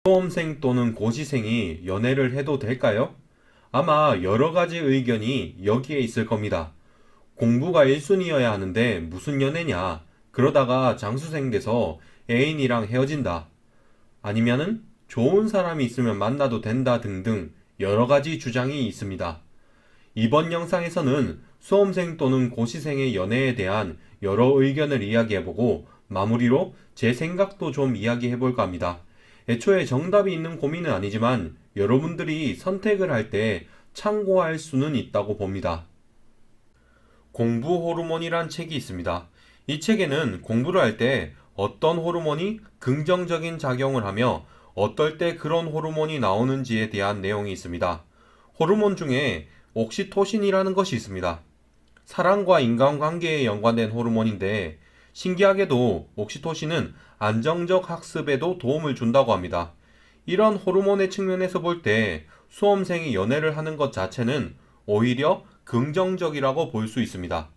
수험생 또는 고시생이 연애를 해도 될까요? 아마 여러 가지 의견이 여기에 있을 겁니다. 공부가 1순위여야 하는데 무슨 연애냐? 그러다가 장수생 돼서 애인이랑 헤어진다. 아니면은 좋은 사람이 있으면 만나도 된다 등등 여러 가지 주장이 있습니다. 이번 영상에서는 수험생 또는 고시생의 연애에 대한 여러 의견을 이야기해보고 마무리로 제 생각도 좀 이야기해볼까 합니다. 애초에 정답이 있는 고민은 아니지만 여러분들이 선택을 할 때 참고할 수는 있다고 봅니다. 공부 호르몬이란 책이 있습니다. 이 책에는 공부를 할 때 어떤 호르몬이 긍정적인 작용을 하며 어떨 때 그런 호르몬이 나오는지에 대한 내용이 있습니다. 호르몬 중에 옥시토신이라는 것이 있습니다. 사랑과 인간관계에 연관된 호르몬인데 신기하게도 옥시토신은 안정적 학습에도 도움을 준다고 합니다. 이런 호르몬의 측면에서 볼 때 수험생이 연애를 하는 것 자체는 오히려 긍정적이라고 볼 수 있습니다.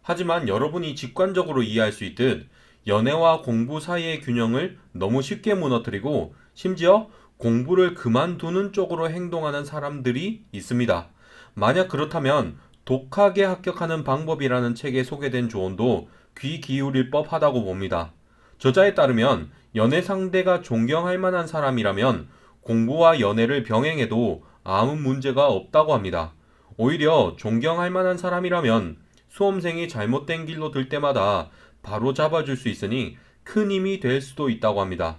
하지만 여러분이 직관적으로 이해할 수 있듯 연애와 공부 사이의 균형을 너무 쉽게 무너뜨리고 심지어 공부를 그만두는 쪽으로 행동하는 사람들이 있습니다. 만약 그렇다면 독하게 합격하는 방법이라는 책에 소개된 조언도 귀 기울일 법하다고 봅니다. 저자에 따르면 연애 상대가 존경할 만한 사람이라면 공부와 연애를 병행해도 아무 문제가 없다고 합니다. 오히려 존경할 만한 사람이라면 수험생이 잘못된 길로 들 때마다 바로 잡아줄 수 있으니 큰 힘이 될 수도 있다고 합니다.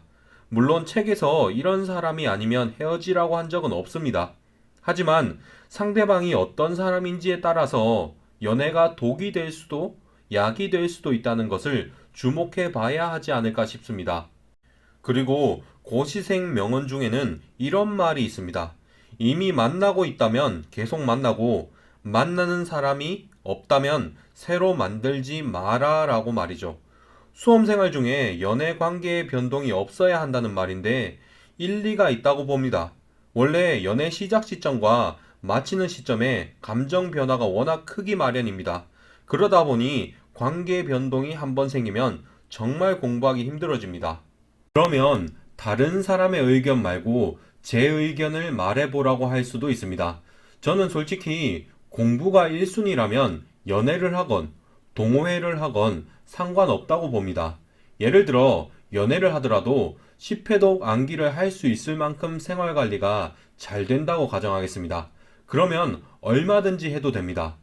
물론 책에서 이런 사람이 아니면 헤어지라고 한 적은 없습니다. 하지만 상대방이 어떤 사람인지에 따라서 연애가 독이 될 수도 약이 될 수도 있다는 것을 주목해 봐야 하지 않을까 싶습니다. 그리고 고시생 명언 중에는 이런 말이 있습니다. 이미 만나고 있다면 계속 만나고 만나는 사람이 없다면 새로 만들지 마라 라고 말이죠. 수험생활 중에 연애 관계의 변동이 없어야 한다는 말인데 일리가 있다고 봅니다. 원래 연애 시작 시점과 마치는 시점에 감정 변화가 워낙 크기 마련입니다. 그러다 보니 관계 변동이 한번 생기면 정말 공부하기 힘들어집니다. 그러면 다른 사람의 의견 말고 제 의견을 말해보라고 할 수도 있습니다. 저는 솔직히 공부가 1순위라면 연애를 하건 동호회를 하건 상관없다고 봅니다. 예를 들어 연애를 하더라도 10회독 암기를 할 수 있을 만큼 생활관리가 잘 된다고 가정하겠습니다. 그러면 얼마든지 해도 됩니다.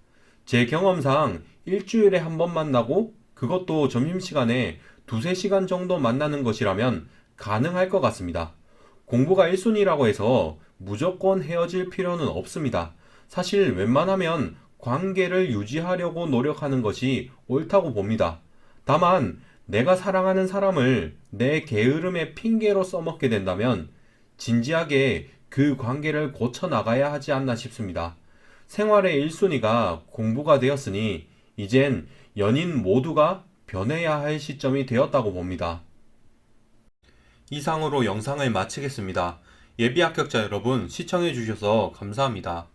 제 경험상 일주일에 한 번 만나고 그것도 점심시간에 두세 시간 정도 만나는 것이라면 가능할 것 같습니다. 공부가 1순위라고 해서 무조건 헤어질 필요는 없습니다. 사실 웬만하면 관계를 유지하려고 노력하는 것이 옳다고 봅니다. 다만 내가 사랑하는 사람을 내 게으름의 핑계로 써먹게 된다면 진지하게 그 관계를 고쳐나가야 하지 않나 싶습니다. 생활의 1순위가 공부가 되었으니 이젠 연인 모두가 변해야 할 시점이 되었다고 봅니다. 이상으로 영상을 마치겠습니다. 예비 합격자 여러분 시청해 주셔서 감사합니다.